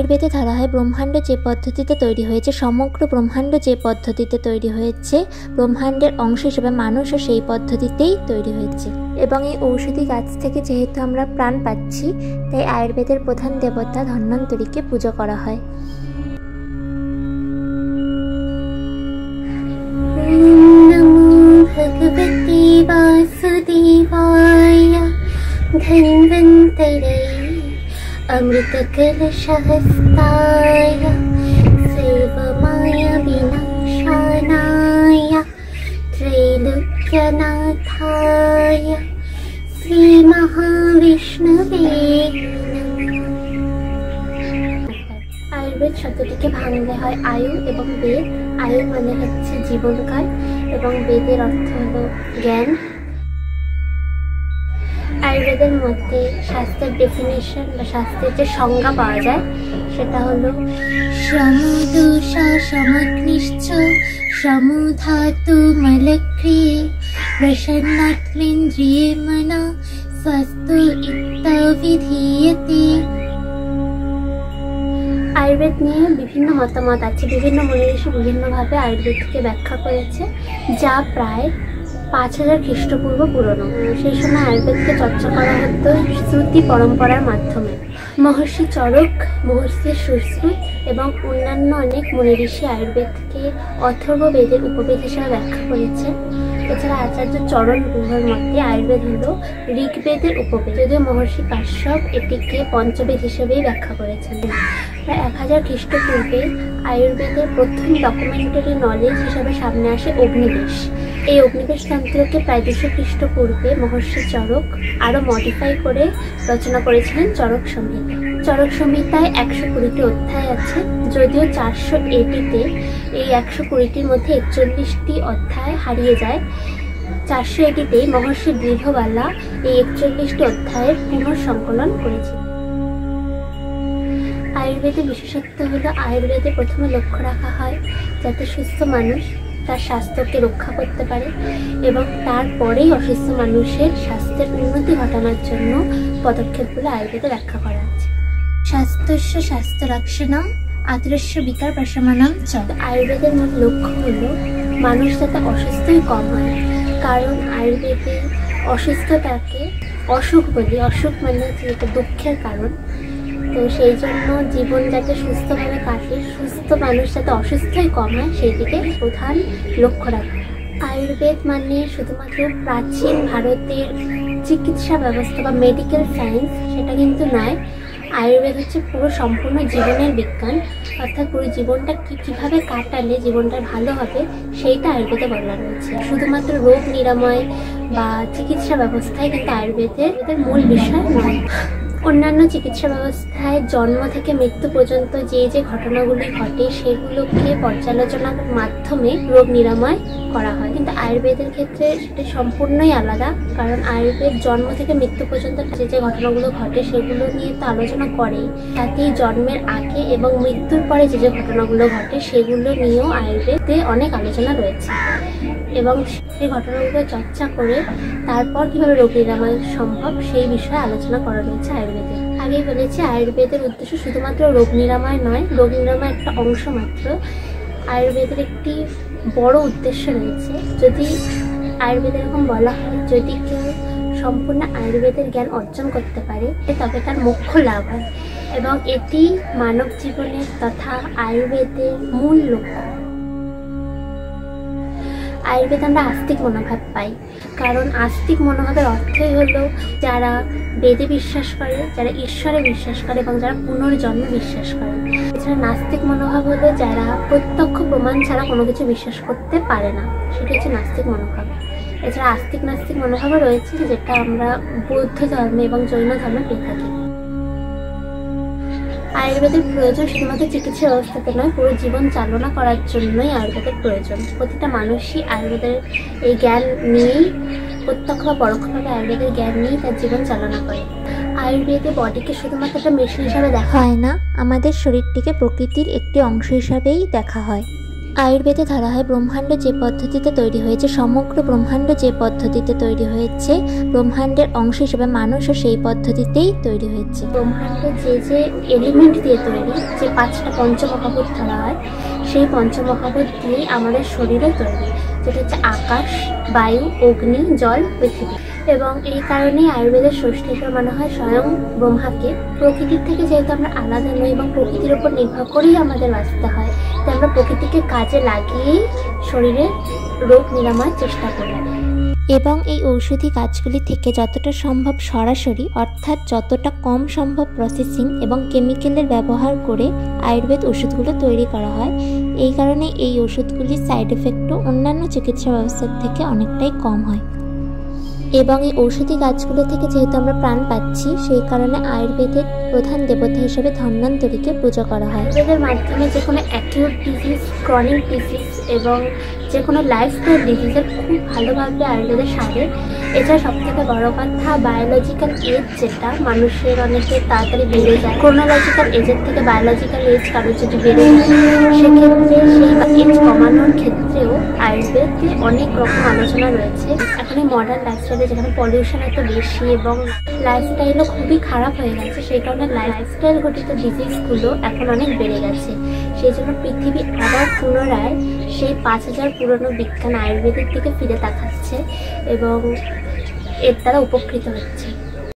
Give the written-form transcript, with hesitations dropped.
আয়ুর্বেদে ধরা হয় ব্রহ্মাণ্ড যে পদ্ধতিতে তৈরি হয়েছে, সমগ্র ব্রহ্মাণ্ড যে পদ্ধতিতে তৈরি হয়েছে, ব্রহ্মাণ্ডের অংশ হিসেবে মানুষও সেই পদ্ধতিতেই তৈরি হয়েছে। এবং এই ঔষধি গাছ থেকে যেহেতু আমরা প্রাণ পাচ্ছি, তাই আয়ুর্বেদের প্রধান দেবতা ধন্বন্তরীকে পুজো করা হয়। भगवते वासुदेवाय धन्वन्तरे अमृतकलशहस्ताय सर्वमाया विनाशानाय त्रैलोक्यनाथाय श्रीमहाविष्णुवे আয়ুর্বেদ শব্দটিকে ভাঙলে হয় আয়ু এবং বেদ। আয়ু মানে হচ্ছে জীবনকাল এবং বেদের অর্থ হলো জ্ঞান। আয়ুর্বেদের মধ্যে স্বাস্থ্যের ডেফিনেশন বা স্বাস্থ্যের যে সংজ্ঞা পাওয়া যায় সেটা হলো সমদোষা সমগ্নিশ্চ সমধাতু মলক্রিয়ে প্রসন্নাত্মেন্দ্রিয়ে মনা স্বাস্থ্য ইত্যাবিধীয়তে। আয়ুর্বেদ নিয়ে বিভিন্ন মতামত আছে। বিভিন্ন মুনি ঋষি বিভিন্নভাবে আয়ুর্বেদকে ব্যাখ্যা করেছে, যা প্রায় 5000 খ্রিস্টপূর্ব পুরনো। সেই সময় আয়ুর্বেদকে চর্চা করা হতো শ্রুতি পরম্পরার মাধ্যমে। মহর্ষি চরক, মহর্ষি সুশ্রুত এবং অন্যান্য অনেক মুনি ঋষি আয়ুর্বেদকে অথর্ব বেদের উপবেদ হিসেবে ব্যাখ্যা করেছেন। এছাড়া আচার্য চরণ গুহর মতে আয়ুর্বেদ হলো ঋগ্বেদের উপবেদ, যদিও মহর্ষি কাশ্যপ এটিকে পঞ্চবেদ হিসেবেই ব্যাখ্যা করেছেন। প্রায় 1000 খ্রিস্টপূর্বে আয়ুর্বেদের প্রথম ডকুমেন্টারি নলেজ হিসাবে সামনে আসে অগ্নিবেশ। এই অগ্নিবেশ তন্ত্রকে প্রায় 200 খ্রিস্টপূর্বে মহর্ষি চরক আরও মডিফাই করে রচনা করেছিলেন চরক সংহিতা। চরক সংহিতায় 120টি অধ্যায় আছে, যদিও 400 AD-তে এই 120টির মধ্যে 41টি অধ্যায় হারিয়ে যায়। 400 AD-তেই মহর্ষি দৃঢ়বালা এই 41টি অধ্যায়ের পুনঃসংকলন করেছিলেন। আয়ুর্বেদের বিশেষত্ব হলো আয়ুর্বেদে প্রথমে লক্ষ্য রাখা হয় যাতে সুস্থ মানুষ তার স্বাস্থ্যকে রক্ষা করতে পারে এবং তারপরেই অসুস্থ মানুষের স্বাস্থ্যের উন্নতি ঘটানোর জন্য পদক্ষেপগুলো আয়ুর্বেদে ব্যাখ্যা করা আছে। স্বাস্থ্যস্য স্বাস্থ্য রক্ষণম আত্রস্য বিকার প্রশমনম চ। আয়ুর্বেদের মূল লক্ষ্য হলো মানুষ যাতে অসুস্থই কম হয়, কারণ আয়ুর্বেদে অসুস্থতাকে অসুখ বলি। অসুখ মানে যেটা দুঃখের কারণ। তো সেই জন্য জীবন যাতে সুস্থভাবে কাটে, সুস্থ মানুষ যাতে অসুস্থই কম হয়, সেই দিকে প্রধান লক্ষ্য রাখে। আয়ুর্বেদ মানে শুধুমাত্র প্রাচীন ভারতের চিকিৎসা ব্যবস্থা বা মেডিকেল সায়েন্স, সেটা কিন্তু নয়। আয়ুর্বেদ হচ্ছে পুরো সম্পূর্ণ জীবনের বিজ্ঞান, অর্থাৎ পুরো জীবনটা কীভাবে কাটালে জীবনটা ভালো হবে সেইটা আয়ুর্বেদে বলা রয়েছে। শুধুমাত্র রোগ নিরাময় বা চিকিৎসা ব্যবস্থায় কিন্তু আয়ুর্বেদের মূল বিষয় নয়। অন্যান্য চিকিৎসা ব্যবস্থায় জন্ম থেকে মৃত্যু পর্যন্ত যে যে ঘটনাগুলি ঘটে সেগুলোকে পর্যালোচনার মাধ্যমে রোগ নিরাময় করা হয়, কিন্তু আয়ুর্বেদের ক্ষেত্রে সেটা সম্পূর্ণই আলাদা। কারণ আয়ুর্বেদ জন্ম থেকে মৃত্যু পর্যন্ত যে যে ঘটনাগুলো ঘটে সেগুলো নিয়ে তো আলোচনা করেই, তাতেই জন্মের আগে এবং মৃত্যুর পরে যে যে ঘটনাগুলো ঘটে সেগুলো নিয়েও আয়ুর্বেদে অনেক আলোচনা রয়েছে এবং সেই ঘটনাগুলো চর্চা করে তারপর কীভাবে রোগ নিরাময় সম্ভব সেই বিষয়ে আলোচনা করা রয়েছে আয়ুর্বেদে। আগেই বলেছি আয়ুর্বেদের উদ্দেশ্য শুধুমাত্র রোগ নিরাময় নয়, রোগ নিরাময় একটা অংশ মাত্র। আয়ুর্বেদের একটি বড় উদ্দেশ্য রয়েছে। যদি আয়ুর্বেদে এরকম বলা হয়, যদি কেউ সম্পূর্ণ আয়ুর্বেদের জ্ঞান অর্জন করতে পারে তবে তার মোক্ষ লাভ হয়, এবং এটি মানব জীবনের তথা আয়ুর্বেদের মূল লক্ষ্য। আয়ুর্বেদে আমরা আস্তিক মনোভাব পাই, কারণ আস্তিক মনোভাবের অর্থই হলো যারা বেদে বিশ্বাস করে, যারা ঈশ্বরে বিশ্বাস করে এবং যারা পুনর্জন্মে বিশ্বাস করে। এছাড়া নাস্তিক মনোভাব হলো যারা প্রত্যক্ষ প্রমাণ ছাড়া কোনো কিছু বিশ্বাস করতে পারে না, সেটা হচ্ছে নাস্তিক মনোভাব। এছাড়া আস্তিক নাস্তিক মনোভাবও রয়েছে, যেটা আমরা বৌদ্ধ ধর্মে এবং জৈন ধর্মে পেয়ে থাকি। আয়ুর্বেদের প্রয়োজন শুধুমাত্র চিকিৎসা ব্যবস্থাতে নয়, পুরো জীবন চালনা করার জন্যই আয়ুর্বেদের প্রয়োজন। প্রতিটা মানুষই আয়ুর্বেদের এই জ্ঞান নিয়েই, প্রত্যক্ষ বা পরোক্ষভাবে আয়ুর্বেদের জ্ঞান নিয়েই তার জীবন চালনা করে। আয়ুর্বেদে বডিকে শুধুমাত্র একটা মেশিন হিসাবে দেখা হয় না, আমাদের শরীরটিকে প্রকৃতির একটি অংশ হিসাবেই দেখা হয়। আয়ুর্বেদে ধরা হয় ব্রহ্মাণ্ড যে পদ্ধতিতে তৈরি হয়েছে, সমগ্র ব্রহ্মাণ্ড যে পদ্ধতিতে তৈরি হয়েছে, ব্রহ্মাণ্ডের অংশ হিসেবে মানুষও সেই পদ্ধতিতেই তৈরি হয়েছে। ব্রহ্মাণ্ড যে যে এলিমেন্ট দিয়ে তৈরি, যে 5টা পঞ্চমহাভূত ধরা হয়, সেই পঞ্চমহাভূত দিয়েই আমাদের শরীরও তৈরি, যেটা হচ্ছে আকাশ, বায়ু, অগ্নি, জল, পৃথিবী। এবং এই কারণেই আয়ুর্বেদের ষষ্ঠী হিসেবে মানা হয় স্বয়ং ব্রহ্মাকে। প্রকৃতির থেকে যেহেতু আমরা আলাদা নই এবং প্রকৃতির উপর নির্ভর করেই আমাদের বাঁচতে হয়, তাই আমরা প্রকৃতিকে কাজে লাগিয়েই শরীরের রোগ নিরাময়ের চেষ্টা করি। এবং এই ঔষধি গাছগুলি থেকে যতটা সম্ভব সরাসরি, অর্থাৎ যতটা কম সম্ভব প্রসেসিং এবং কেমিক্যালের ব্যবহার করে আয়ুর্বেদ ওষুধগুলো তৈরি করা হয়। এই কারণে এই ওষুধগুলির সাইড এফেক্টও অন্যান্য চিকিৎসা ব্যবস্থার থেকে অনেকটাই কম হয়। এবং এই ঔষধি গাছগুলো থেকে যেহেতু আমরা প্রাণ পাচ্ছি, সেই কারণে আয়ুর্বেদের প্রধান দেবতা হিসেবে ধন্বন্তরীকে পুজো করা হয়। আয়ুর্বেদের মাধ্যমে যে কোনো অ্যাকিউট ডিজিজ, ক্রনিক ডিজিজ এবং যে কোনো লাইফস্টাইল ডিজিজের খুব ভালোভাবে আয়ুর্বেদে সারে। এছাড়া সবথেকে বড় কথা, বায়োলজিক্যাল এজ যেটা মানুষের অনেকের তাড়াতাড়ি বেড়ে যায়, ক্রোনোলজিক্যাল এজের থেকে বায়োলজিক্যাল এজ কারোর যদি বেড়ে যায়, সেক্ষেত্রে সেই এজ কমানোর ক্ষেত্রেও আয়ুর্বেদে অনেক রকম আলোচনা রয়েছে। এখন এই মডার্ন লাইফস্টাইলে যেখানে পলিউশন এত বেশি এবং লাইফস্টাইলও খুবই খারাপ হয়ে গেছে, সেই কারণে লাইফস্টাইল ঘটিত ডিজিজগুলো এখন অনেক বেড়ে গেছে। সেই জন্য পৃথিবী আবার পুনরায় সেই 5000 পুরনো বিজ্ঞান আয়ুর্বেদের দিকে ফিরে তাকাচ্ছে এবং এর দ্বারা উপকৃত হচ্ছে।